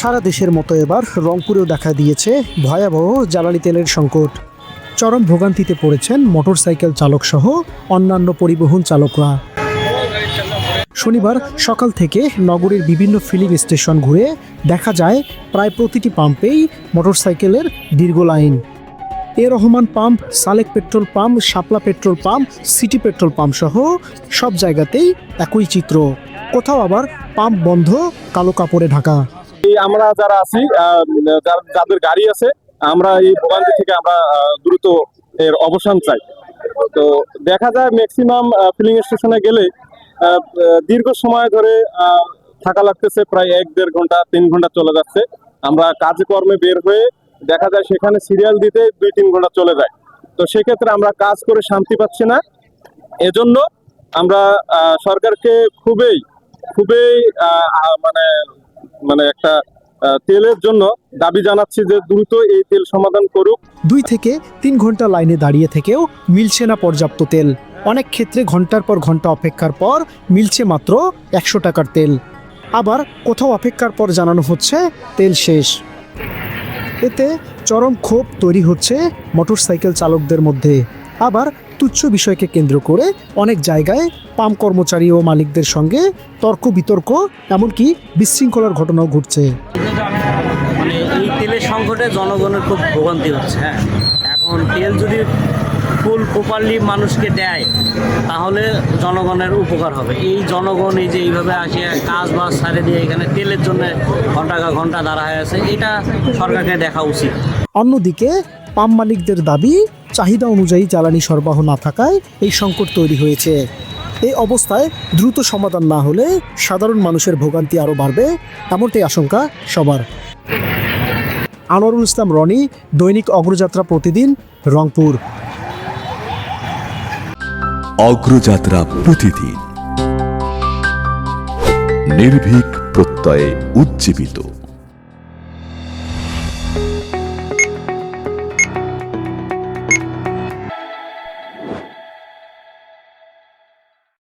সারা দেশের মতো এবার রংপুরেও দেখা দিয়েছে ভয়াবহ জ্বালানি তেলের সংকট। চরম ভোগান্তিতে পড়েছেন মোটরসাইকেল চালকসহ অন্যান্য পরিবহন চালকরা। শনিবার সকাল থেকে নগরীর বিভিন্ন ফিলিং স্টেশন ঘুরে দেখা যায় প্রায় প্রতিটি পাম্পেই মোটরসাইকেলের দীর্ঘ line. A Rahman pump, Salek petrol pump, Shapla petrol pump, city petrol pump সহ সব জায়গাতেই একই চিত্র। কোথাও আবার পাম্প বন্ধ, কালো কাপড়ে ঢাকা। আমরা যারা আছি, যাদের গাড়ি আছে, আমরা এই ভোগান্তি থেকে আমরা দ্রুত এর অবসান চাই। তো দেখা যায় ম্যাক্সিমাম ফিলিং স্টেশনে গেলে দীর্ঘ সময় ধরে থাকা লাগতেছে, প্রায় 1-1.5 ঘন্টা 3 ঘন্টা চলে যাচ্ছে। আমরা কাজে কর্মে বের হয়ে দেখা যায় সেখানে সিরিয়াল দিতে 2-3 ঘন্টা চলে যায়। তো সেক্ষেত্রে আমরা কাজ করে শান্তি পাচ্ছি না। এজন্য আমরা সরকারকে খুবই মানে একটা তেলের জন্য দাবি জানাচ্ছি যে দ্রুত এই তেল সমাধান করুক। 2 থেকে 3 ঘন্টা লাইনে দাঁড়িয়ে থেকেও মিলছে না পর্যাপ্ত তেল। অনেক ক্ষেত্রে ঘন্টার পর ঘন্টা অপেক্ষার পর মিলছে মাত্র 100 টাকার তেল। আবার কোথাও অপেক্ষার পর জানানো হচ্ছে তেল শেষ। এতে চরম ক্ষোভ তৈরি হচ্ছে মোটরসাইকেল চালকদের মধ্যে। আবার তুচ্ছ বিষয়কে কেন্দ্র করে অনেক জায়গায় পাম্প কর্মচারী ও মালিকদের সঙ্গে তর্ক বিতর্ক, এমনকি বিশৃঙ্খলার ঘটনাও ঘটছে। মানে এই তেলের সংকটে জনগণের খুব ভোগান্তি হচ্ছে। এখন তেল যদি ফুল প্রপারলি মানুষকে দেয় তাহলে জনগণের উপকার হবে। এই জনগণ এই যে এইভাবে আসে কাজ বাজ ছাড়ে দিয়ে এখানে তেলের জন্য ঘন্টা দাঁড়া হয়ে আছে, এটা সরকারকে দেখা উচিত। অন্যদিকে পাম্প মালিকদের দাবি, চাহিদা অনুযায়ী জ্বালানি সরবরাহ না থাকায় এই সংকট তৈরি হয়েছে। এই অবস্থায় দ্রুত সমাধান না হলে সাধারণ মানুষের ভোগান্তি আরও বাড়বে, এমনটাই আশঙ্কা সবার। আনোয়ারুল ইসলাম রনি, দৈনিক অগ্রযাত্রা প্রতিদিন, রংপুর। অগ্রযাত্রা প্রতিদিন, নির্ভীক প্রত্যয়ে উজ্জীবিত।